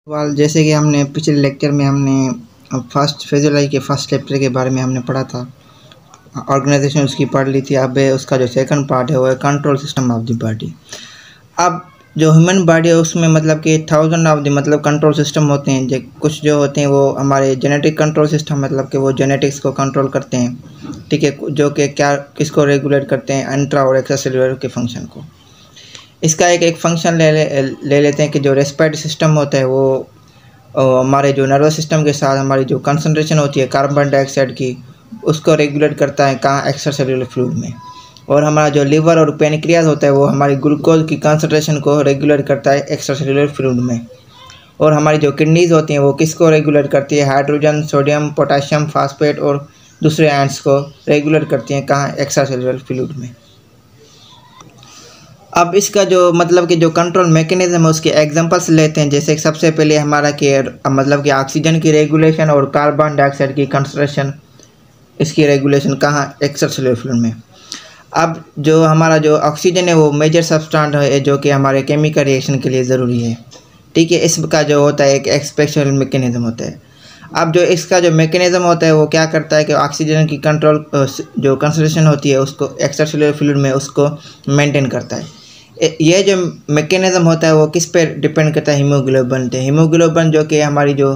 वाल जैसे कि हमने पिछले लेक्चर में हमने फर्स्ट फिजियोलॉजी के फर्स्ट चैप्टर के बारे में हमने पढ़ा था, ऑर्गेनाइजेशन उसकी पढ़ ली थी। अब उसका जो सेकंड पार्ट है वो है control system of the body. अब जो ह्यूमन बॉडी है उसमें मतलब कि 1000 ऑफ द मतलब कंट्रोल सिस्टम होते हैं। कुछ जो होते हैं वो हमारे जेनेटिक कंट्रोल सिस्टम, मतलब कि वो जेनेटिक्स को कंट्रोल करते हैं, ठीक है, जो कि क्या किसको रेगुलेट करते हैं, इंट्रा और एक्स्ट्रा सेलुलर के फंक्शन को। इसका एक फंक्शन ले लेते हैं कि जो रेस्पिरेटरी सिस्टम होता है वो हमारे जो नर्वस सिस्टम के साथ हमारी जो कंसंट्रेशन होती है कार्बन डाइऑक्साइड की, उसको रेगुलेट करता है कहाँ, एक्स्ट्रा सेलुलर फ्लूइड में। और हमारा जो लिवर और पैनक्रियाज होता है वो हमारी ग्लूकोज की कंसंट्रेशन को रेगुलेट करता है एक्स्ट्रा सेलुलर फ्लूइड में। और हमारी जो किडनीज होती हैं वो किसको रेगुलेट करती है, हाइड्रोजन, सोडियम, पोटाशियम, फास्फेट और दूसरे आयंस को रेगुलेट करती हैं कहाँ, एक्स्ट्रा सेलुलर फ्लूइड में। अब इसका जो मतलब कि जो कंट्रोल मैकेनिज्म है उसके एग्जांपल्स लेते हैं। जैसे सबसे पहले हमारा कि मतलब कि ऑक्सीजन की रेगुलेशन और कार्बन डाइऑक्साइड की कंसंट्रेशन, इसकी रेगुलेशन कहाँ, एक्स्ट्रा सेलुलर फ्लूइड में। अब जो हमारा जो ऑक्सीजन है वो मेजर सब्सटेंस है जो कि हमारे केमिकल रिएक्शन के लिए ज़रूरी है, ठीक है। इसका जो होता है एक एक्सपेक्शनल मैकेनिज्म होता है। अब जो इसका जो मैकेनिज्म होता है वो क्या करता है कि ऑक्सीजन की कंट्रोल जो कंसंट्रेशन होती है उसको एक्स्ट्रा सेलुलर फ्लूइड में उसको मेंटेन करता है। ये जो मैकेनिज्म होता है वो किस पे डिपेंड करता है, हीमोग्लोबिन पे। हीमोग्लोबिन जो कि हमारी जो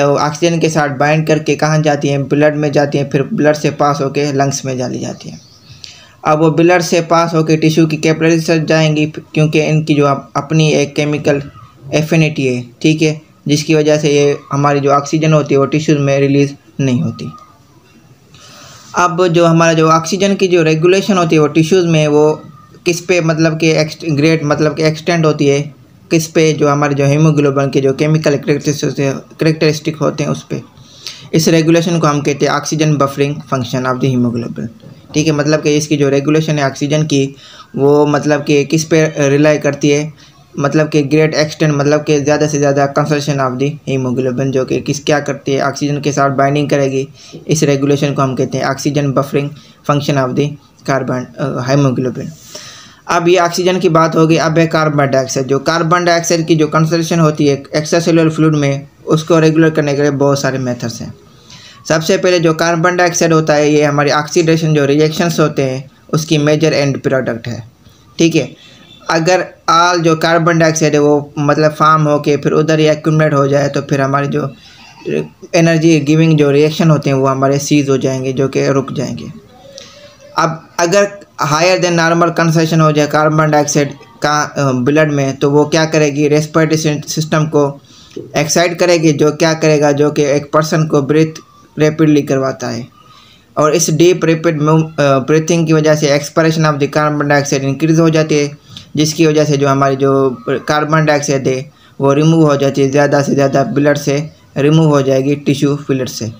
ऑक्सीजन के साथ बाइंड करके कहाँ जाती है, ब्लड में जाती है, फिर ब्लड से पास होके लंग्स में डाली जाती है। अब वो ब्लड से पास होके टिश्यू की कैपिलरीज तक जाएंगी क्योंकि इनकी जो अपनी एक केमिकल एफिनिटी है, ठीक है, जिसकी वजह से ये हमारी जो ऑक्सीजन होती है वो टिश्यूज में रिलीज नहीं होती। अब जो हमारा जो ऑक्सीजन की जो रेगुलेशन होती है वो टिश्यूज़ में वो किस पे मतलब कि ग्रेट मतलब कि एक्सटेंड होती है किस पे, जो हमारे जो हीमोग्लोबिन के जो केमिकल करेक्टरिस्टिक होते हैं उस पे। इस रेगुलेशन को हम कहते हैं oxygen buffering function of the haemoglobin, ठीक है। मतलब कि इसकी जो रेगुलेशन है ऑक्सीजन की वो मतलब कि किस पे रिलाई करती है, मतलब कि ग्रेट एक्सटेंड मतलब कि ज़्यादा से ज़्यादा कंसंट्रेशन ऑफ द हीमोग्लोबिन जो कि क्या करती है, ऑक्सीजन के साथ बाइंडिंग करेगी। इस रेगुलेशन को हम कहते हैं oxygen buffering function of the haemoglobin. अब ये ऑक्सीजन की बात होगी। अब है कार्बन डाइऑक्साइड। जो कार्बन डाइऑक्साइड की जो कंसंट्रेशन होती है एक्स्ट्रा सेलुलर फ्लूइड में, उसको रेगुलेट करने के लिए बहुत सारे मेथड्स हैं। सबसे पहले जो कार्बन डाइऑक्साइड होता है ये हमारी ऑक्सीडेशन जो रिएक्शंस होते हैं उसकी मेजर एंड प्रोडक्ट है, ठीक है। अगर आल जो कार्बन डाइऑक्साइड है वो मतलब फार्म होके फिर उधर ही एक्यूमुलेट हो जाए तो फिर हमारी जो एनर्जी गिविंग जो रिएक्शन होते हैं वो हमारे सीज हो जाएंगे, जो कि रुक जाएंगे। अब अगर हायर देन नॉर्मल कंसंट्रेशन हो जाए कार्बन डाइऑक्साइड का ब्लड में, तो वो क्या करेगी, रेस्पिरेटरी सिस्टम को एक्साइट करेगी, जो क्या करेगा, जो कि एक पर्सन को ब्रीथ रैपिडली करवाता है। और इस डीप रैपिड ब्रीथिंग की वजह से expiration of the carbon dioxide increase हो जाती है, जिसकी वजह से जो हमारी जो कार्बन डाइऑक्साइड है वो रिमूव हो जाती है, ज़्यादा से ज़्यादा ब्लड से रिमूव हो जाएगी, टिश्यू फ्लूइड से।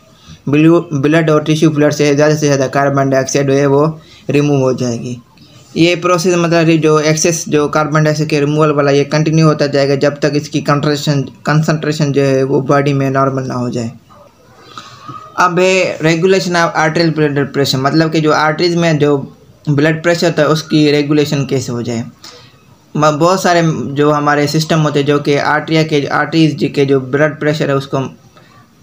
ब्लड और टिश्यू फ्लूइड से ज़्यादा कार्बन डाइऑक्साइड है वो रिमूव हो जाएगी। ये प्रोसेस मतलब जो एक्सेस जो कार्बन डाइऑक्साइड के रिमूवल वाला ये कंटिन्यू होता जाएगा जब तक इसकी कंसंट्रेशन जो है वो बॉडी में नॉर्मल ना हो जाए। अब है regulation of arterial blood pressure, मतलब कि जो आर्टरीज में जो ब्लड प्रेशर होता है उसकी रेगुलेशन कैसे हो जाए। बहुत सारे जो हमारे सिस्टम होते हैं जो कि आर्टरीज के जो ब्लड प्रेशर है उसको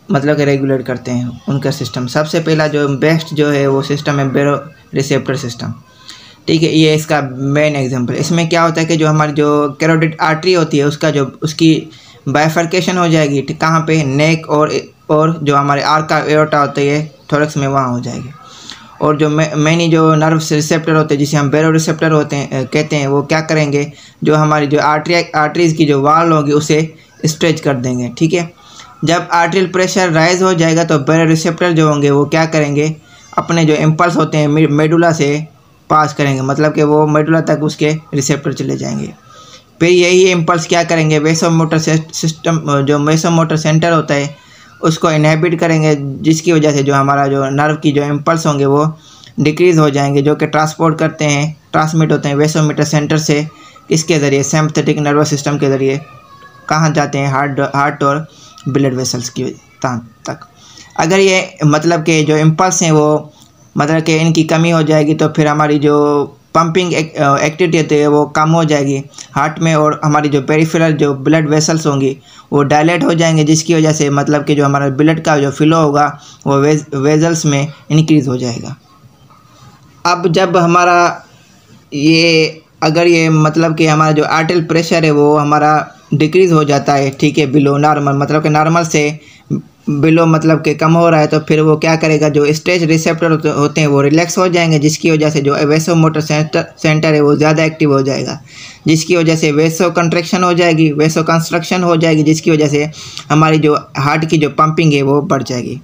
मतलब कि रेगुलेट करते हैं उनका सिस्टम। सबसे पहला जो बेस्ट जो है वो सिस्टम है बेरो रिसेप्टर सिस्टम, ठीक है। ये इसका मेन एग्जांपल। इसमें क्या होता है कि जो हमारी जो कैरोटिड आर्टरी होती है उसकी बाइफर्केशन हो जाएगी, ठीक, कहाँ पे, नेक और जो हमारे आर्का एओर्टा होता है थोरैक्स में वहाँ हो जाएगी। और जो मैनी जो नर्व रिसेप्टर होते हैं जिसे हम बेरो रिसेप्टर होते हैं कहते हैं, वो क्या करेंगे, जो हमारी जो आर्टरीज की जो वॉल होगी उसे स्ट्रेच कर देंगे, ठीक है। जब आर्टेरियल प्रेशर राइज हो जाएगा तो बेरो रिसेप्टर जो होंगे वो क्या करेंगे, अपने जो इम्पल्स होते हैं मेडुला से पास करेंगे, मतलब कि वो मेडुला तक उसके रिसेप्टर चले जाएंगे। फिर यही इम्पल्स क्या करेंगे, वेसोमोटर सिस्टम जो वेसोमोटर सेंटर होता है उसको इनहिबिट करेंगे, जिसकी वजह से जो हमारा जो नर्व की जो इम्पल्स होंगे वो डिक्रीज हो जाएंगे, जो कि ट्रांसमिट होते हैं वेसोमोटर सेंटर से, किसके ज़रिए, सिंपैथेटिक नर्वस सिस्टम के ज़रिए कहाँ जाते हैं, हार्ट और ब्लड वेसल्स की तक। अगर ये मतलब कि जो इम्पल्स हैं वो मतलब कि इनकी कमी हो जाएगी तो फिर हमारी जो पंपिंग एक्टिविटी होती है वो कम हो जाएगी हार्ट में, और हमारी जो पेरिफेरल जो ब्लड वेसल्स होंगी वो डायलेट हो जाएंगे, जिसकी वजह से मतलब कि जो हमारा ब्लड का जो फ्लो होगा वो वेजल्स में इंक्रीज़ हो जाएगा। अब जब हमारा अगर ये मतलब कि हमारा जो आर्टेरियल प्रेशर है वो हमारा डिक्रीज़ हो जाता है, ठीक है, बिलो नॉर्मल, मतलब कि नॉर्मल से बिलो मतलब कि कम हो रहा है, तो फिर वो क्या करेगा, जो स्ट्रेच रिसेप्टर होते हैं वो रिलैक्स हो जाएंगे, जिसकी वजह से जो वेसोमोटर सेंटर है वो ज़्यादा एक्टिव हो जाएगा, जिसकी वजह से वेसो कंट्रैक्शन हो जाएगी, वेसो कंस्ट्रक्शन हो जाएगी, जिसकी वजह से हमारी जो हार्ट की जो पंपिंग है वो बढ़ जाएगी।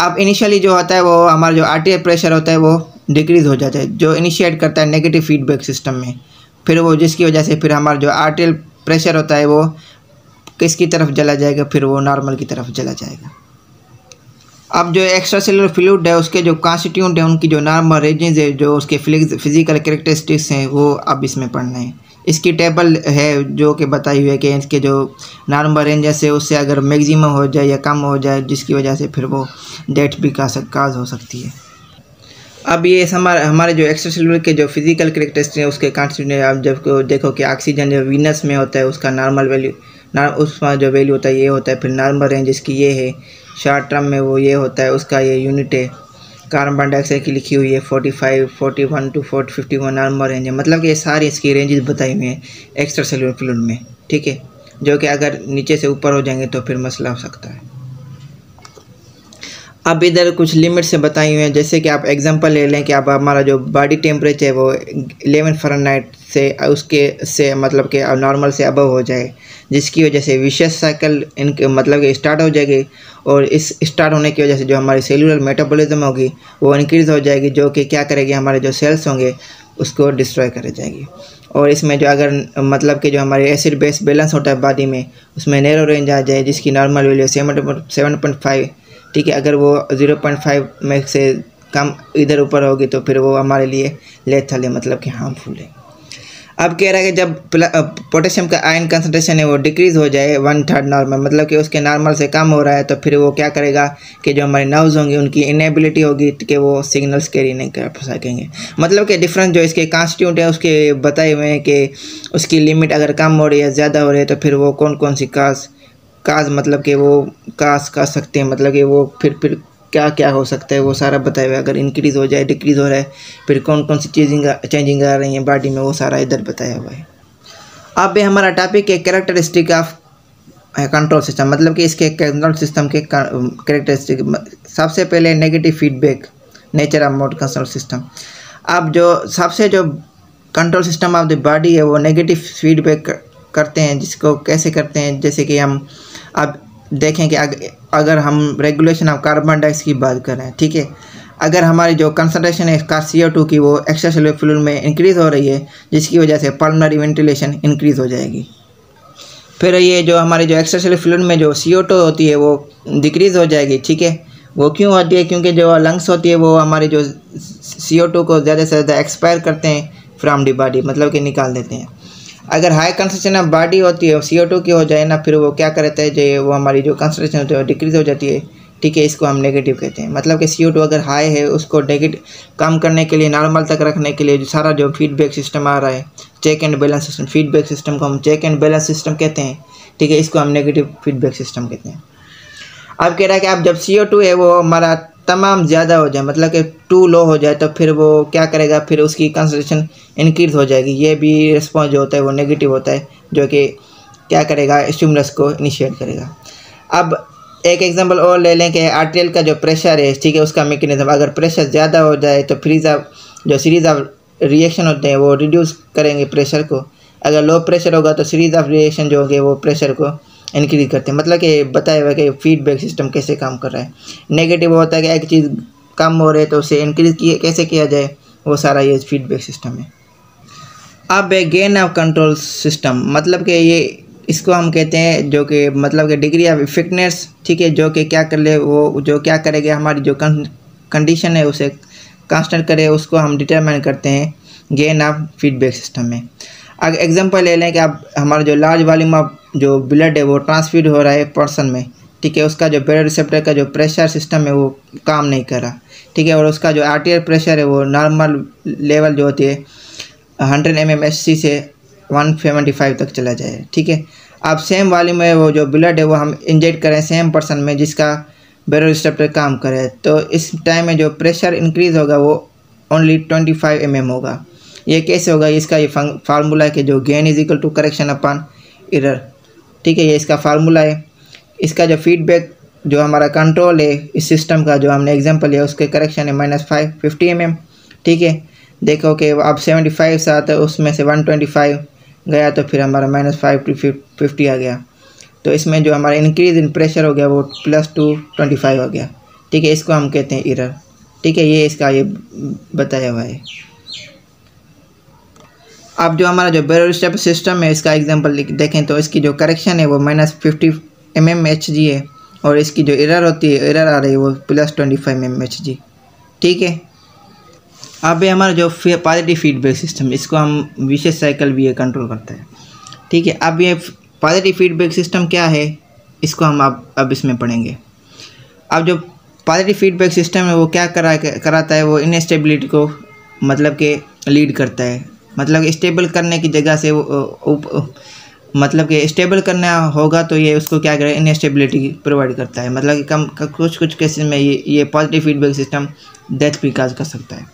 अब इनिशियली जो होता है वो हमारा जो आर्टेरियल प्रेशर होता है वो डिक्रीज़ हो जाता है, जो इनिशिएट करता है नेगेटिव फीडबैक सिस्टम में, फिर वो जिसकी वजह से फिर हमारा जो आर्टेरियल प्रेशर होता है वो किसकी तरफ चला जाएगा, फिर वो नॉर्मल की तरफ चला जाएगा। अब जो एक्स्ट्रा सेलुलर फ्लूइड है उसके जो कॉन्स्टिट्यूएंट है उनकी जो नॉर्मल रेंजेस है, जो उसके फिजिकल कैरेक्टरिस्टिक्स हैं वो अब इसमें पढ़ना है। इसकी टेबल है जो कि बताई हुई है कि इसके जो नॉर्मल रेंजेस है उससे अगर मैक्सिमम हो जाए या कम हो जाए, जिसकी वजह से फिर वो डेथ भी काज हो सकती है। अब ये हमारे जो एक्स्ट्रा सेलुलर के जो फिजिकल कैरेक्टरिस्टिक्स हैं उसके कॉन्स्टिट्यूएंट, आप जब देखो कि ऑक्सीजन जो वीनस में होता है उसका नॉर्मल वैल्यू उसका जो वैल्यू होता है ये होता है, फिर नॉर्मल रेंज इसकी ये है, शॉर्ट टर्म में वो ये होता है, उसका ये यूनिट है। कार्बन डाइऑक्साइड की लिखी हुई है 45, 41 to 51 नॉर्मल रेंज है, मतलब कि ये सारी इसकी रेंजेस बताई हुई हैं एक्स्ट्रा सेलुलर फ्लूइड में, ठीक है, जो कि अगर नीचे से ऊपर हो जाएंगे तो फिर मसला हो सकता है। अब इधर कुछ लिमिट से बताई हुई हैं, जैसे कि आप एग्जांपल ले लें कि आप हमारा जो बॉडी टेम्परेचर है वो 11 फ़ारेनहाइट से मतलब कि नॉर्मल से अबव हो जाए, जिसकी वजह से विशेष साइकिल इनके मतलब कि स्टार्ट हो जाएगी, और इस स्टार्ट होने की वजह से जो हमारी सेलुलर मेटाबॉलिज्म होगी वो इंक्रीज़ हो जाएगी, जो कि क्या करेगी, हमारे जो सेल्स होंगे उसको डिस्ट्रॉय कर जाएगी। और इसमें जो अगर मतलब कि जो हमारे एसिड बेस बैलेंस होता है बॉडी में उसमें नैरो रेंज आ जाए, जिसकी नॉर्मल वैल्यू 7.5, ठीक है, अगर वो 0.5 में से कम इधर ऊपर होगी तो फिर वो हमारे लिए लेथल है, मतलब कि हार्मफुल है। अब कह रहा है कि जब पोटेशियम का आयन कंसंट्रेशन है वो डिक्रीज़ हो जाए 1/3 नॉर्मल, मतलब कि उसके नॉर्मल से कम हो रहा है, तो फिर वो क्या करेगा कि जो हमारे नर्व्स होंगे उनकी इनेबिलिटी होगी कि वो सिग्नल्स कैरी नहीं कर सकेंगे। मतलब कि डिफरेंस जो इसके कॉन्स्टिट्यूएंट है उसके बताए हुए हैं कि उसकी लिमिट अगर कम हो रही है ज़्यादा हो रही है तो फिर वो कौन कौन सी काज मतलब कि वो काज कर सकते हैं, मतलब कि वो फिर क्या क्या हो सकता है वो सारा बताया हुआ है। अगर इंक्रीज़ हो जाए, डिक्रीज़ हो रहा है, फिर कौन कौन सी चेंजिंग आ रही हैं बॉडी में, वो सारा इधर बताया हुआ है। अब ये हमारा टॉपिक है कैरेक्टरिस्टिक ऑफ कंट्रोल सिस्टम, मतलब कि इसके कंट्रोल सिस्टम के कैरेक्टरिस्टिक। सबसे पहले negative feedback, nature of mode control system. अब जो सबसे जो control system of the body है वो नेगेटिव फीडबैक करते हैं, जिसको कैसे करते हैं, जैसे कि हम अब देखें कि अगर हम रेगुलेशन ऑफ कार्बन डाइऑक्साइड की बात कर रहे हैं, ठीक है, अगर हमारी जो कंसंट्रेशन है CO2 की वो एक्स्ट्रा सेलुलर फ्लूइड में इंक्रीज़ हो रही है, जिसकी वजह से पल्मोनरी वेंटिलेशन इंक्रीज़ हो जाएगी। फिर ये जो हमारी जो एक्स्ट्रा सेलुलर फ्लूइड में जो CO2 होती है वो डिक्रीज़ हो जाएगी, ठीक है। वो क्यों होती है, क्योंकि जो लंग्स होती है वो हमारी जो CO2 को ज़्यादा से ज़्यादा एक्सपायर करते हैं फ्रॉम दी बॉडी, मतलब कि निकाल देते हैं। अगर हाई कंसंट्रेशन ऑफ बॉडी होती है CO2 की हो जाए ना, फिर वो क्या करता है जो वो हमारी जो कंसंट्रेशन होती है वो डिक्रीज़ हो जाती है, ठीक है, इसको हम नेगेटिव कहते हैं। मतलब कि CO2 अगर हाई है उसको नेगेटिव कम करने के लिए, नॉर्मल तक रखने के लिए जो सारा जो फीडबैक सिस्टम आ रहा है, check and balance system, feedback system को हम चेक एंड बैलेंस सिस्टम कहते हैं, ठीक है, इसको हम नेगेटिव फीडबैक सिस्टम कहते हैं। अब कह रहा है कि अब जब CO2 है वो हमारा तमाम ज़्यादा हो जाए, मतलब कि टू लो हो जाए, तो फिर वो क्या करेगा, फिर उसकी कंसंट्रेशन इंक्रीज हो जाएगी। ये भी रिस्पॉन्स जो होता है वो नेगेटिव होता है, जो कि क्या करेगा, स्टिमुलस को इनिशिएट करेगा। अब एक एग्जांपल और ले लें कि आर्टेरियल का जो प्रेशर है, ठीक है, उसका मैकेनिज्म, अगर प्रेशर ज़्यादा हो जाए तो सीरीज़ ऑफ रिएक्शन होते हैं वो रिड्यूस करेंगे प्रेशर को। अगर लो प्रेशर होगा तो सीरीज़ ऑफ रिएक्शन जो होंगे वो प्रेशर को इंक्रीज करते हैं। मतलब कि बताया हुआ कि फीडबैक सिस्टम कैसे काम कर रहा है। नेगेटिव होता है कि एक चीज़ कम हो रही है तो उसे इंक्रीज कैसे किया जाए, वो सारा ये फीडबैक सिस्टम है। अब गेन ऑफ कंट्रोल सिस्टम, मतलब कि ये इसको हम कहते हैं जो कि मतलब कि डिग्री ऑफ इफेक्टनेस, ठीक है, जो कि क्या कर ले, वो जो क्या करेगा, हमारी जो कंडीशन है उसे कांस्टेंट करे, उसको हम डिटरमाइन करते हैं गेन ऑफ फीडबैक सिस्टम में। अगर एग्जांपल ले लें कि अब हमारा जो लार्ज वॉल्यूम ऑफ जो ब्लड है वो ट्रांसफ्यूज हो रहा है पर्सन में, ठीक है, उसका जो बेरोरिसेप्टर का जो प्रेशर सिस्टम है वो काम नहीं कर रहा, ठीक है, और उसका जो आर्टियल प्रेशर है वो नॉर्मल लेवल जो होती है 100 mmHg से 175 तक चला जाए, ठीक है। अब सेम वॉल्यूम में वो जो ब्लड है वो हम इंजेक्ट करें सेम पर्सन में जिसका बेरोरिसेप्टर काम करे, तो इस टाइम में जो प्रेशर इंक्रीज होगा वो ओनली 25 mm होगा। ये कैसे होगा, इसका ये फार्मूला है कि जो gain is equal to correction upon error, ठीक है, ये इसका फार्मूला है। इसका जो फीडबैक जो हमारा कंट्रोल है इस सिस्टम का जो हमने एग्जांपल लिया उसके करेक्शन है -50 mm, ठीक है। देखो कि अब 75 से आता है उसमें से 125 गया तो फिर हमारा -5 to 50 आ गया, तो इसमें जो हमारा इंक्रीज इन प्रेशर हो गया वो +225 हो गया, ठीक है, इसको हम कहते हैं एरर, ठीक है, ये इसका ये बताया हुआ है। अब जो हमारा जो बेरोरिसेप्टर सिस्टम है इसका एग्जांपल देखें तो इसकी जो करेक्शन है वो -50 mmHg है और इसकी जो एरर होती है एरर आ रही है वो +25 mmHg, ठीक है। अब ये हमारा जो पॉजिटिव फीडबैक सिस्टम इसको हम विशेष साइकिल भी ये कंट्रोल करता है, ठीक है। अब ये पॉजिटिव फीडबैक सिस्टम क्या है इसको हम अब इसमें पढ़ेंगे। अब जो पॉजिटिव फीडबैक सिस्टम है वो क्या कराता है, वो इनस्टेबिलिटी को मतलब कि लीड करता है, मतलब स्टेबल करने की जगह से मतलब कि स्टेबल करना होगा तो ये उसको क्या करे, इनस्टेबिलिटी प्रोवाइड करता है, मतलब कि कम कुछ केसेस में ये पॉजिटिव फीडबैक सिस्टम डेथ भी काज कर सकता है।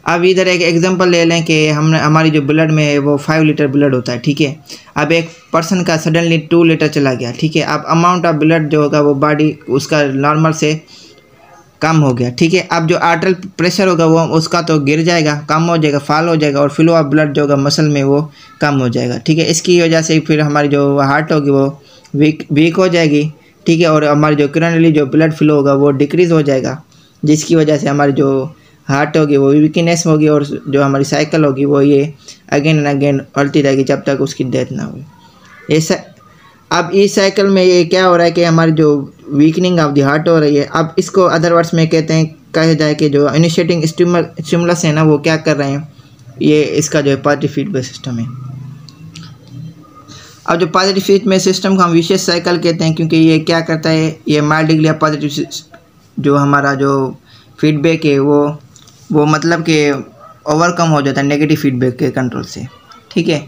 अब इधर एक एग्जांपल ले लें कि हमारी जो ब्लड में है वो 5 लीटर ब्लड होता है, ठीक है। अब एक पर्सन का सडनली 2 लीटर चला गया, ठीक है। अब अमाउंट ऑफ ब्लड जो होगा वो बॉडी उसका नॉर्मल से कम हो गया, ठीक है। अब जो आर्टरियल प्रेशर होगा वो उसका तो गिर जाएगा, कम हो जाएगा, फॉल हो जाएगा और फ्लो ऑफ ब्लड जो होगा मसल में वो कम हो जाएगा, ठीक है। इसकी वजह से फिर हमारी जो हार्ट होगी वो वीक हो जाएगी, ठीक है, और हमारी जो करंटली जो ब्लड फ्लो होगा वो डिक्रीज़ हो जाएगा, जिसकी वजह से हमारी जो हार्ट होगी वो वीकनेस होगी और जो हमारी साइकिल होगी वो ये अगेन एंड अगेन बढ़ती रहेगी जब तक उसकी डेथ ना हो। ऐसा अब इस साइकिल में ये क्या हो रहा है कि हमारी जो वीकनिंग ऑफ द हार्ट हो रही है, अब इसको अदर वर्ड्स में कहते हैं कहा जाए कि जो इनिशिएटिंग स्टिमुलस है ना वो क्या कर रहे हैं, ये इसका जो पॉजिटिव फीडबैक सिस्टम है। अब जो पॉजिटिव फीडबैक सिस्टम को हम विशेष साइकिल कहते हैं क्योंकि ये क्या करता है, ये माइल्डली पॉजिटिव जो हमारा जो फीडबैक है वो मतलब कि ओवरकम हो जाता है नेगेटिव फीडबैक के कंट्रोल से, ठीक है।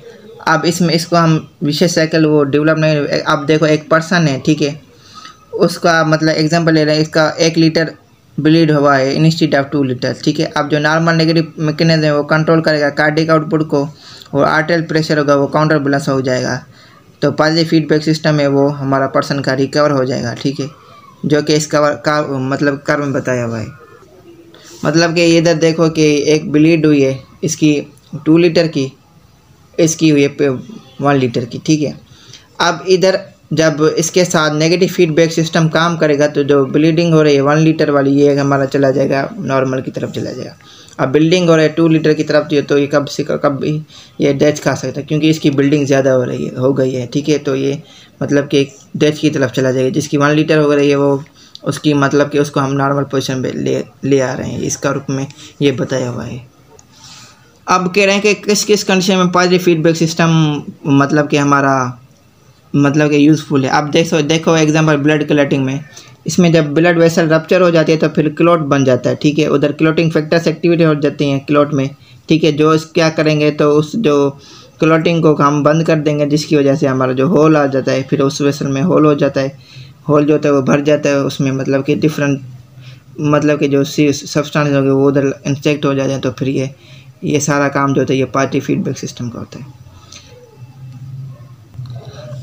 अब इसको हम विशेष साइकिल वो डेवलप नहीं, अब देखो एक पर्सन है, ठीक है, उसका मतलब एग्जांपल ले रहे हैं, इसका 1 लीटर ब्लीड हुआ है इंस्टेड ऑफ 2 लीटर, ठीक है। अब जो नॉर्मल नेगेटिव मैकेनिज्म है वो कंट्रोल करेगा कार्डियक आउटपुट को और आर्टरियल प्रेशर होगा वो काउंटर बैलेंस हो जाएगा, तो पॉजिटिव फीडबैक सिस्टम है वो हमारा पर्सन का रिकवर हो जाएगा, ठीक है, जो कि इसका मतलब कर्व में बताया हुआ है। मतलब कि इधर देखो कि एक ब्लीड हुई है इसकी 2 लीटर की, इसकी हुई है 1 लीटर की, ठीक है। अब इधर जब इसके साथ नेगेटिव फीडबैक सिस्टम काम करेगा तो जो ब्लीडिंग हो रही है 1 लीटर वाली ये हमारा चला जाएगा नॉर्मल की तरफ चला जाएगा। अब बिल्डिंग हो रहा है 2 लीटर की तरफ तो ये कब भी ये डेथ खा सकता है क्योंकि इसकी बिल्डिंग ज़्यादा हो गई है, ठीक है, तो ये मतलब कि डेथ की तरफ चला जाएगा। जिसकी 1 लीटर हो रही है वो उसकी मतलब कि उसको हम नॉर्मल पोजीशन पे ले आ रहे हैं, इसका रूप में ये बताया हुआ है। अब कह रहे हैं कि किस किस कंडीशन में पॉजिटिव फीडबैक सिस्टम मतलब कि हमारा मतलब कि यूज़फुल है। अब देखो एग्जांपल ब्लड क्लॉटिंग में, इसमें जब ब्लड वेसल रप्चर हो जाती है तो फिर क्लॉट बन जाता है, ठीक है, उधर क्लॉटिंग फैक्टर्स एक्टिविटी हो जाती हैं क्लॉट में, ठीक है, जो क्या करेंगे तो उस जो क्लॉटिंग को हम बंद कर देंगे जिसकी वजह से हमारा जो होल आ जाता है, फिर उस वेसल में होल हो जाता है, होल जो होता है वो भर जाता है, उसमें मतलब कि डिफरेंट मतलब कि जो सब्सटेंस होंगे वो उधर इंजेक्ट हो जाते हैं, तो फिर ये सारा काम जो होता है ये पॉजिटिव फीडबैक सिस्टम का होता है।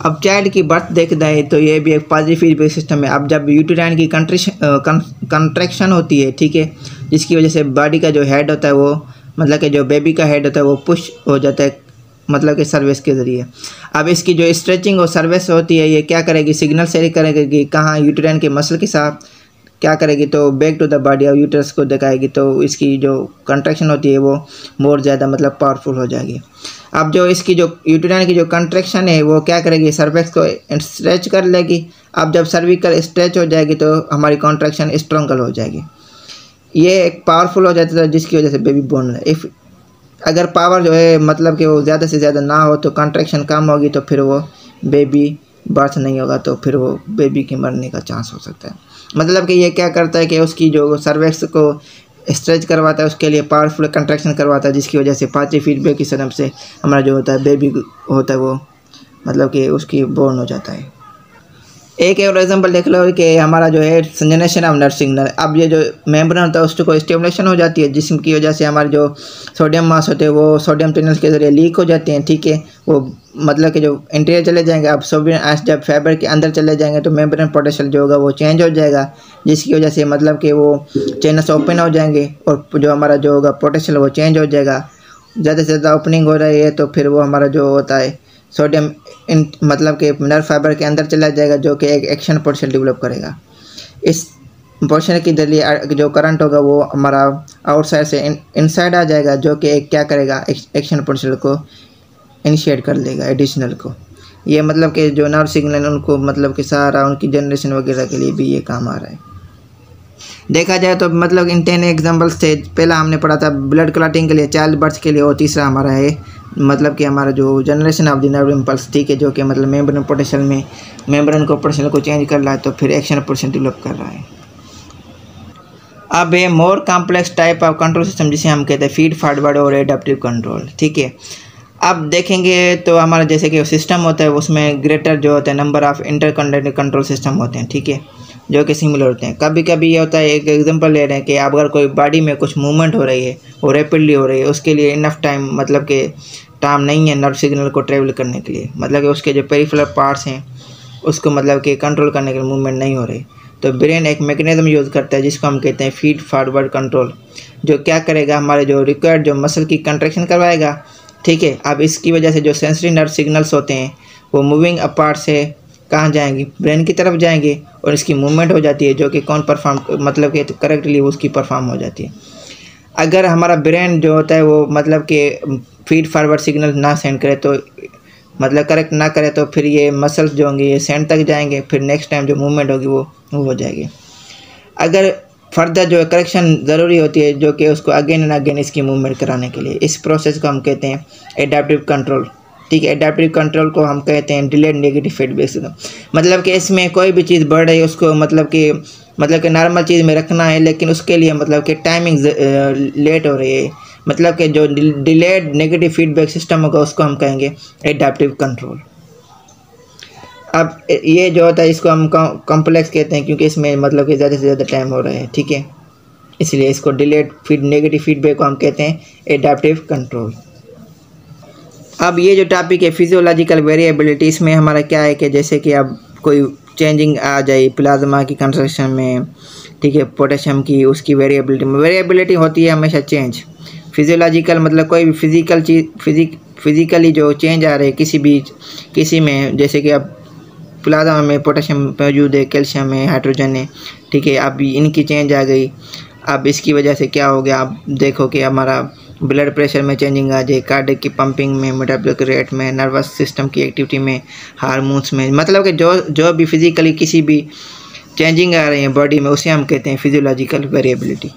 अब चाइल्ड की बर्थ देखना है तो ये भी एक पॉजिटिव फीडबैक सिस्टम है। अब जब यूटेराइन की कंट्रैक्शन होती है, ठीक है, जिसकी वजह से बॉडी का जो हेड होता है वो मतलब कि जो बेबी का हेड होता है वो पुश हो जाता है मतलब कि सर्विस के ज़रिए। अब इसकी जो स्ट्रेचिंग और सर्विस होती है ये क्या करेगी, सिग्नल शेयर करेगी कि कहाँ यूटेराइन के मसल के साथ क्या करेगी तो back to the body of uterus को दिखाएगी, तो इसकी जो कंट्रैक्शन होती है वो मोर ज़्यादा मतलब पावरफुल हो जाएगी। अब जो इसकी जो यूटेराइन की जो कंट्रैक्शन है वो क्या करेगी, सर्विक्स को स्ट्रेच कर लेगी। अब जब सर्विकल स्ट्रेच हो जाएगी तो हमारी कॉन्ट्रैक्शन स्ट्रॉन्गल हो जाएगी, ये एक पावरफुल हो जाता है जिसकी वजह से बेबी बोर्न है। अगर पावर जो है मतलब कि वो ज़्यादा से ज़्यादा ना हो तो कंट्रैक्शन कम होगी तो फिर वो बेबी बर्थ नहीं होगा तो फिर वो बेबी के मरने का चांस हो सकता है। मतलब कि ये क्या करता है कि उसकी जो सर्वेक्स को स्ट्रेच करवाता है, उसके लिए पावरफुल कंट्रैक्शन करवाता है, जिसकी वजह से पॉजिटिव फीडबैक की सदम से हमारा जो होता है बेबी होता है वो मतलब कि उसकी बोर्न हो जाता है। एक और एग्जांपल देख लो कि हमारा जो है जनरेशन ऑफ नर्व सिग्नल। अब ये जो मेम्ब्रेन होता है उसको स्टिमुलेशन हो जाती है, जिसकी वजह से हमारे जो सोडियम मास होते हैं वो सोडियम टनल्स के जरिए लीक हो जाते हैं। ठीक है, वो मतलब कि जो इंटीरियर चले जाएंगे, अब सोडियम आयंस जब फाइबर के अंदर चले जाएंगे तो मेम्ब्रेन पोटेंशियल जो होगा वो चेंज हो जाएगा, जिसकी वजह से मतलब कि वो चैनल्स ओपन हो जाएंगे और जो हमारा जो होगा पोटेंशियल वो चेंज हो जाएगा। ज़्यादा से ज़्यादा ओपनिंग हो रही है तो फिर वो हमारा जो होता है सोडियम मतलब कि नर्व फाइबर के अंदर चला जाएगा, जो कि एक एक्शन पोटेंशियल डेवलप करेगा। इस पोटेंशियल के जरिए जो करंट होगा वो हमारा आउटसाइड से इनसाइड आ जाएगा, जो कि एक क्या करेगा एक्शन पोटेंशियल को इनिशिएट कर देगा एडिशनल को। ये मतलब कि जो नर्व सिग्नल उनको मतलब कि सारा उनकी जनरेशन वगैरह के लिए भी ये काम आ रहा है। देखा जाए तो मतलब इन 10 एग्जाम्पल्स थे। पहला हमने पढ़ा था ब्लड क्लॉटिंग के लिए, चाइल्ड बर्थ के लिए, और तीसरा हमारा है मतलब कि हमारा जो generation of the nerve impulse. ठीक है, जो कि मतलब मेम्ब्रेन पोटेंशियल में मेम्ब्रेन को पोटेंशियल को चेंज कर रहा है तो फिर एक्शन पोटेंशियल डेवलप कर रहा है। अब है more complex type of control system, जिसे हम कहते हैं फीड फॉरवर्ड और एडाप्टिव कंट्रोल। ठीक है, अब देखेंगे तो हमारा जैसे कि सिस्टम होता है उसमें ग्रेटर जो होता है number of interconnected control system होते हैं। ठीक है, जो कि सिमिलर होते हैं। कभी कभी ये होता है, एक एग्जांपल ले रहे हैं कि अगर कोई बॉडी में कुछ मूवमेंट हो रही है और रैपिडली हो रही है, उसके लिए इनफ टाइम मतलब कि टाइम नहीं है नर्व सिग्नल को ट्रेवल करने के लिए, मतलब कि उसके जो पेरिफेरल पार्ट्स हैं उसको मतलब कि कंट्रोल करने के लिए मूवमेंट नहीं हो रही, तो ब्रेन एक मैकेनिज्म यूज़ करता है जिसको हम कहते हैं फीड फॉरवर्ड कंट्रोल, जो क्या करेगा हमारे जो रिक्वायर्ड जो मसल की कंट्रैक्शन करवाएगा। ठीक है, अब इसकी वजह से जो सेंसरी नर्व सिग्नल्स होते हैं वो मूविंग अपार्ट से कहाँ जाएंगे, ब्रेन की तरफ जाएंगे, और इसकी मूवमेंट हो जाती है जो कि कौन परफॉर्म मतलब कि करेक्टली उसकी परफॉर्म हो जाती है। अगर हमारा ब्रेन जो होता है वो मतलब कि फीड फॉरवर्ड सिग्नल ना सेंड करे तो मतलब करेक्ट ना करे तो फिर ये मसल्स जो होंगे ये सेंड तक जाएंगे, फिर नेक्स्ट टाइम जो मूवमेंट होगी वो हो जाएगी। अगर फर्दर जो करेक्शन ज़रूरी होती है जो कि उसको अगेन एंड अगेन इसकी मूवमेंट कराने के लिए, इस प्रोसेस को हम कहते हैं एडाप्टिव कंट्रोल। ठीक है, एडाप्टिव कंट्रोल को हम कहते हैं डिलेड नेगेटिव फीडबैक सिस्टम। मतलब कि इसमें कोई भी चीज़ बढ़ रही है उसको मतलब कि नॉर्मल चीज़ में रखना है, लेकिन उसके लिए मतलब कि टाइमिंग लेट हो रही है, मतलब कि जो डिलेड नेगेटिव फीडबैक सिस्टम होगा उसको हम कहेंगे एडाप्टिव कंट्रोल। अब ये जो होता है इसको हम कॉम्प्लेक्स कहते हैं क्योंकि इसमें मतलब कि ज़्यादा से ज़्यादा टाइम हो रहा है। ठीक है, इसलिए इसको डिलेड नेगेटिव फीडबैक को हम कहते हैं एडाप्टिव कंट्रोल। अब ये जो टॉपिक है फिजियोलॉजिकल वेरिएबिलिटी, इसमें हमारा क्या है कि जैसे कि अब कोई चेंजिंग आ जाए प्लाज्मा की कंसंट्रेशन में, ठीक है, पोटेशियम की उसकी वेरिएबिलिटी होती है हमेशा चेंज। फिजियोलॉजिकल मतलब कोई भी फिजिकल चीज़ फिजिकली जो चेंज आ रहे हैं किसी में, जैसे कि अब प्लाज्मा में पोटेशियम मौजूद है, कैल्शियम है, हाइड्रोजन है। ठीक है, अब इनकी चेंज आ गई। अब इसकी वजह से क्या हो गया, आप देखो कि हमारा ब्लड प्रेशर में चेंजिंग आ जाए, कार्डियक की पंपिंग में, मेटाबॉलिक रेट में, नर्वस सिस्टम की एक्टिविटी में, हार्मोन्स में, मतलब कि जो भी फिजिकली किसी भी चेंजिंग आ रही है बॉडी में उसे हम कहते हैं फिजियोलॉजिकल वेरिएबिलिटी।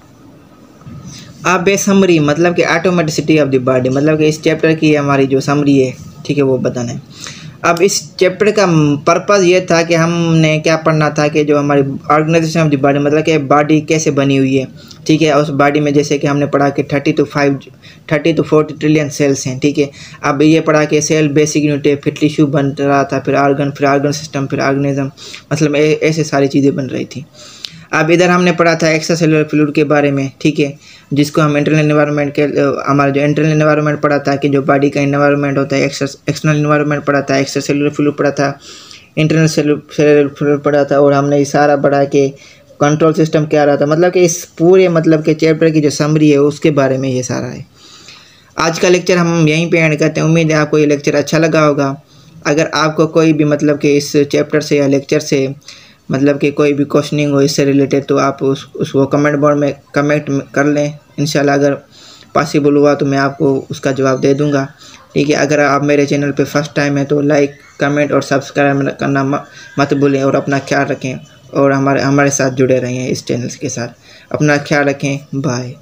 अब ये समरी मतलब कि ऑटोमेटिसिटी ऑफ द बॉडी, मतलब कि इस चैप्टर की हमारी जो समरी है, ठीक है, वो बताना है। अब इस चैप्टर का पर्पज़ ये था कि हमने क्या पढ़ना था कि जो हमारी ऑर्गेनाइजेशन ऑफ द बॉडी मतलब कि बॉडी कैसे बनी हुई है। ठीक है, उस बॉडी में जैसे कि हमने पढ़ा कि 30 to 40 ट्रिलियन सेल्स हैं। ठीक है, अब ये पढ़ा कि सेल बेसिक यूनिट है, फिर टिश्यू बन रहा था, फिर ऑर्गन सिस्टम, फिर ऑर्गेनिज्म, मतलब ऐसे सारी चीज़ें बन रही थी। अब इधर हमने पढ़ा था एक्स्ट्रा सेलुलर फ्लूइड के बारे में। ठीक है, जिसको हम इंटरनल एनवायरनमेंट के हमारा जो इंटरनल एनवायरनमेंट पढ़ा था कि जो बॉडी का एनवायरनमेंट होता है, एक्सटर्नल एनवायरनमेंट पढ़ा था, एक्स्ट्रा सेलुलर फ्लूइड पढ़ा था, इंटरनल सेलुलर फ्लूइड पढ़ा था, और हमने ये सारा पढ़ा कि कंट्रोल सिस्टम क्या रहा था। मतलब कि इस पूरे मतलब के चैप्टर की जो समरी है उसके बारे में ये सारा है। आज का लेक्चर हम यहीं पे एंड करते हैं। उम्मीद है आपको ये लेक्चर अच्छा लगा होगा। अगर आपको कोई भी मतलब कि इस चैप्टर से या लेक्चर से मतलब कि कोई भी क्वेश्चनिंग हो इससे रिलेटेड तो आप उसको कमेंट बॉक्स में कमेंट कर लें। इंशाल्लाह अगर पॉसिबल हुआ तो मैं आपको उसका जवाब दे दूंगा। ठीक है, अगर आप मेरे चैनल पे फर्स्ट टाइम है तो लाइक, कमेंट और सब्सक्राइब करना मत भूलें, और अपना ख्याल रखें और हमारे साथ जुड़े रहें इस चैनल के साथ। अपना ख्याल रखें, बाय।